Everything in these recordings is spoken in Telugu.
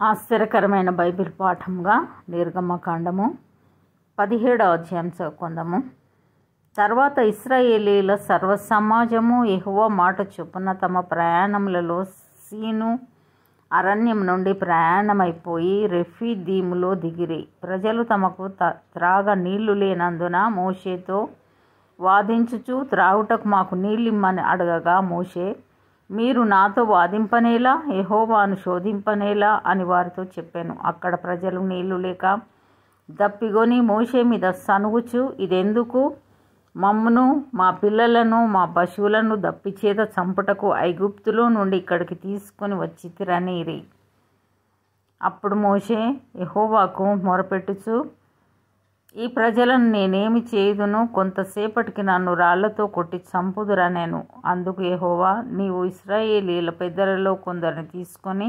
ఆశ్చర్యకరమైన బైబిల్ పాఠంగా నిర్గమకాండము 17వ అధ్యాయం చదువుకుందాము. తర్వాత ఇశ్రాయేలీల సర్వసమాజము యెహోవా మాట చొప్పున తమ ప్రయాణములలో సీను అరణ్యం నుండి ప్రయాణమైపోయి రెఫీదీములో దిగిరి. ప్రజలు తమకు త్రాగ నీళ్లు లేనందున మోషేతో వాదించుచు త్రాగుటకు మాకు నీళ్ళిమ్మని అడగగా మోషే, మీరు నాతో వాదింపనేలా, యెహోవాను శోధింపనేలా అని వారితో చెప్పాను. అక్కడ ప్రజలు నీళ్లు లేక దప్పిగొని మోషే మీద సనుగుచు, ఇదెందుకు? మమ్మును, మా పిల్లలను, మా పశువులను దప్పిచేత చంపుటకు ఐగుప్తులో నుండి ఇక్కడికి తీసుకొని వచ్చితిరనిరి. అప్పుడు మోషే యెహోవాకు మొరపెట్టుచు, ఈ ప్రజలను నేనేమి చేయుదును? కొంతసేపటికి నన్ను రాళ్లతో కొట్టి చంపుదురనెను. అందుకు యెహోవా, నీవు ఇశ్రాయేలీల పెద్దలలో కొందరిని తీసుకొని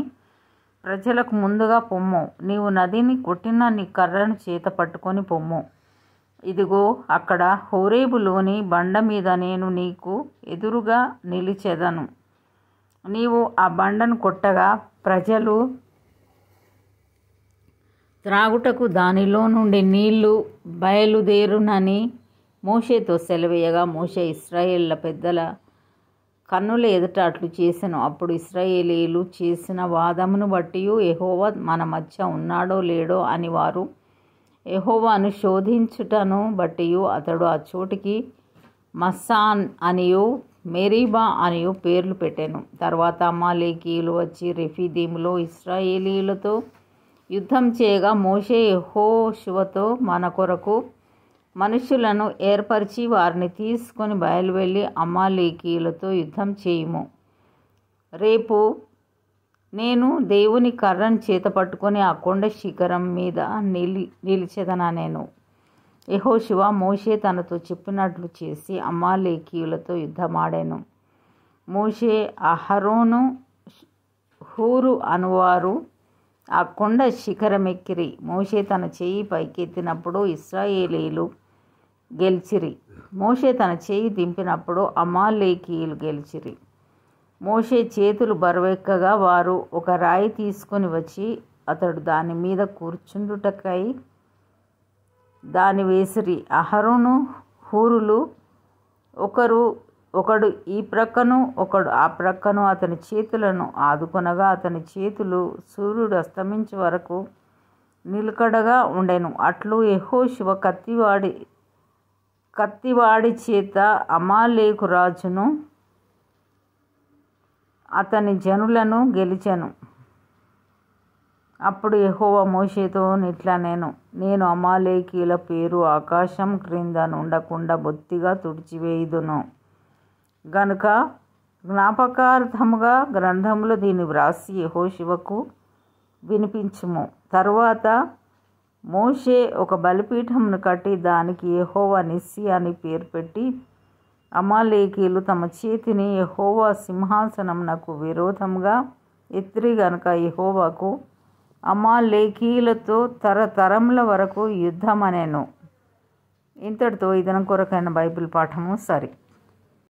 ప్రజలకు ముందుగా పొమ్ము. నీవు నదిని కొట్టిన నీ కర్రను చేత పట్టుకొని పొమ్ము. ఇదిగో, అక్కడ హోరేబులోని బండ మీద నేను నీకు ఎదురుగా నిలిచెదను. నీవు ఆ బండను కొట్టగా ప్రజలు త్రాగుటకు దానిలో నుండి నీళ్లు బయలుదేరునని మోషేతో సెలవేయగా మోషే ఇశ్రాయేళ్ల పెద్దల కన్నుల ఎదుట అట్లు చేసెను. అప్పుడు ఇశ్రాయేలీలు చేసిన వాదమును బట్టి యెహోవా మన మధ్య ఉన్నాడో లేడో అని వారు యెహోవాను శోధించుటను బట్టి అతడు ఆ చోటికి మస్సాన్ అనియు మెరీబా అనియు పేర్లు పెట్టెను. తర్వాత అమాలేకీయులు వచ్చి రెఫీదీములో ఇశ్రాయేలీలతో యుద్ధం చేయగా మోషే యెహోషువతో, మన కొరకు మనుషులను ఏర్పరిచి వారిని తీసుకొని బయలువెళ్ళి అమాలేకీయులతో యుద్ధం చేయుము. రేపు నేను దేవుని కర్రను చేత పట్టుకొని ఆ కొండ శిఖరం మీద నిలిచెదనెను. యెహోషువ మోషే తనతో చెప్పినట్లు చేసి అమాలేకీయులతో యుద్ధమాడెను. మోషే, అహరోను, హూరు అనువారు ఆ కొండ శిఖరమెక్కిరి. మోషే తన చెయ్యి పైకెత్తినప్పుడు ఇశ్రాయేలీలు గెలిచిరి. మోషే తన చెయ్యి దింపినప్పుడు అమాలేకీయులు గెలిచిరి. మోషే చేతులు బరువెక్కగా వారు ఒక రాయి తీసుకొని వచ్చి అతడు దాని మీద కూర్చుండుటకై దాని వేసిరి. అహరోను, హూరులు ఒకడు ఈ ప్రక్కను ఒకడు ఆ ప్రక్కను అతని చేతులను ఆదుకొనగా అతని చేతులు సూర్యుడు అస్తమించే వరకు నిలకడగా ఉండెను. అట్లు యెహోషువ కత్తివాడి చేత అమాలేకు రాజును అతని జనులను గెలిచెను. అప్పుడు యెహోవా మోషేతో ఇట్లనెను, నేను అమాలేకీయుల పేరు ఆకాశం క్రింద నుండకుండా బొత్తిగా తుడిచివేయుదును గనుక జ్ఞాపకార్థముగా గ్రంథములో దీన్ని వ్రాసి యెహోషువకు వినిపించుము. తరువాత మోషే ఒక బలిపీఠమును కట్టి దానికి యెహోవా నిస్సి అని పేరు పెట్టి, అమాలేకీయులు తమ చేతిని యెహోవా సింహాసనమునకు విరోధముగా ఎత్తిరి గనుక యెహోవాకు అమాలేకీయులతో తరతరముల వరకు యుద్ధమనెను. ఇంతటితో ఈ దినం కొరకైన బైబిల్ పాఠము సరి.